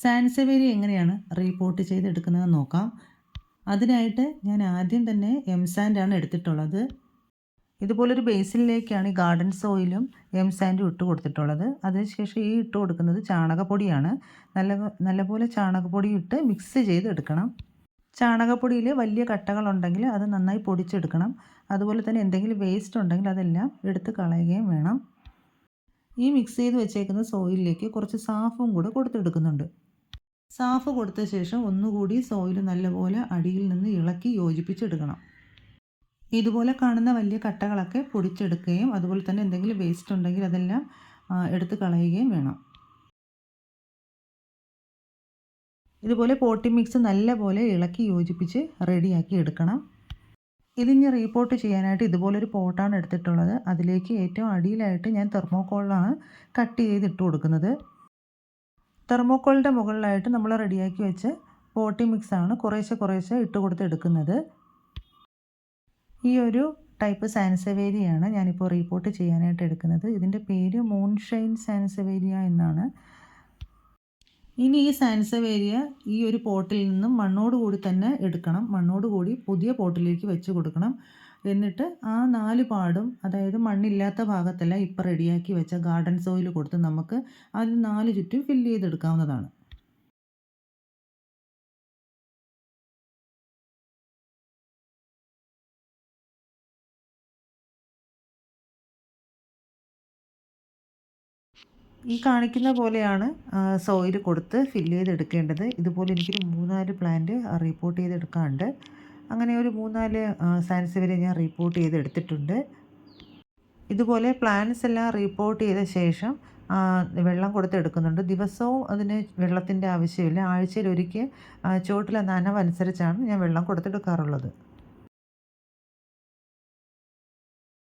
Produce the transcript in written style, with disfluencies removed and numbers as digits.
Sansevieria എങ്ങനെയാണ് report ചെയ്തെടുക്കുന്നതെന്ന് നോക്കാം. അതിനായിട്ട് ഞാൻ ആദ്യം തന്നെ എംസാൻഡാണ് എടുത്തിട്ടുള്ളത്. ഇതുപോലൊരു ബേസിനിലേക്കാണ് ഈ ഗാർഡൻ സോയിലും എംസാൻഡും ഇട്ട് കൊടുത്തിട്ടുള്ളത്. അതിനുശേഷം ഈ ഇട്ട് കൊടുക്കുന്നത് ചാണകപ്പൊടിയാണ്. നല്ലപോലെ ചാണകപ്പൊടി ഇട്ട് മിക്സ് ചെയ്തെടുക്കണം. ചാണകപ്പൊടിയിൽ വലിയ കട്ടകളുണ്ടെങ്കിൽ അത് നന്നായി പൊടിച്ചെടുക്കണം. അതുപോലെ തന്നെ എന്തെങ്കിലും വേസ്റ്റ് ഉണ്ടെങ്കിൽ അതെല്ലാം എടുത്ത് കളയുകയും വേണം. ഈ മിക്സ് ചെയ്ത് വെച്ചേക്കുന്ന സോയിലിലേക്ക് കുറച്ച് സാഫും കൂടെ കൊടുത്തെടുക്കുന്നുണ്ട്. സാഫ് കൊടുത്ത ശേഷം ഒന്നുകൂടി സോയിൽ നല്ലപോലെ അടിയിൽ നിന്ന് ഇളക്കി യോജിപ്പിച്ചെടുക്കണം. ഇതുപോലെ കാണുന്ന വലിയ കട്ടകളൊക്കെ പൊടിച്ചെടുക്കുകയും അതുപോലെ തന്നെ എന്തെങ്കിലും വേസ്റ്റ് ഉണ്ടെങ്കിൽ അതെല്ലാം എടുത്ത് കളയുകയും വേണം. ഇതുപോലെ പോട്ടി മിക്സ് നല്ലപോലെ ഇളക്കി യോജിപ്പിച്ച് റെഡിയാക്കി എടുക്കണം. ഇതിനി റീപോർട്ട് ചെയ്യാനായിട്ട് ഇതുപോലൊരു പോട്ടാണ് എടുത്തിട്ടുള്ളത്. അതിലേക്ക് ഏറ്റവും അടിയിലായിട്ട് ഞാൻ തെർമോക്കോളാണ് കട്ട് ചെയ്തിട്ട് കൊടുക്കുന്നത്. തെർമോക്കോളിൻ്റെ മുകളിലായിട്ട് നമ്മൾ റെഡിയാക്കി വെച്ച പോട്ടി മിക്സാണ് കുറേശ്ശെ ഇട്ട് കൊടുത്ത് എടുക്കുന്നത്. ഈ ഒരു ടൈപ്പ് സാൻസവേരിയാണ് ഞാനിപ്പോൾ റീപോർട്ട് ചെയ്യാനായിട്ട് എടുക്കുന്നത്. ഇതിൻ്റെ പേര് മൂൺഷൈൻ സാൻസവേരിയ എന്നാണ്. ഇനി ഈ സാൻസവേരിയ ഈ ഒരു പോട്ടിൽ നിന്നും മണ്ണോടുകൂടി തന്നെ എടുക്കണം. മണ്ണോടുകൂടി പുതിയ പോട്ടിലേക്ക് വെച്ച് കൊടുക്കണം. എന്നിട്ട് ആ 4 പാടും, അതായത് മണ്ണില്ലാത്ത ഭാഗത്തെല്ലാം ഇപ്പോൾ റെഡിയാക്കി വെച്ച ഗാർഡൻ സോയിൽ കൊടുത്ത് നമുക്ക് അത് 4 ചുറ്റും ഫില്ല് ചെയ്തെടുക്കാവുന്നതാണ്. ഈ കാണിക്കുന്ന പോലെയാണ് സോയിൽ കൊടുത്ത് ഫില്ല് ചെയ്തെടുക്കേണ്ടത്. ഇതുപോലെ എനിക്കൊരു 3-4 പ്ലാന്റ് റീപോർട്ട് ചെയ്തെടുക്കാനുണ്ട്. അങ്ങനെ ഒരു 3-4 സാൻസവേരിയ ഞാൻ റീപോർട്ട് ചെയ്തെടുത്തിട്ടുണ്ട്. ഇതുപോലെ പ്ലാന്റ്സ് എല്ലാം റീപോർട്ട് ചെയ്ത ശേഷം വെള്ളം കൊടുത്തെടുക്കുന്നുണ്ട്. ദിവസവും അതിന് വെള്ളത്തിൻ്റെ ആവശ്യമില്ല. ആഴ്ചയിൽ ഒരിക്കൽ ചുവട്ടിലെ നനവനുസരിച്ചാണ് ഞാൻ വെള്ളം കൊടുത്തെടുക്കാറുള്ളത്.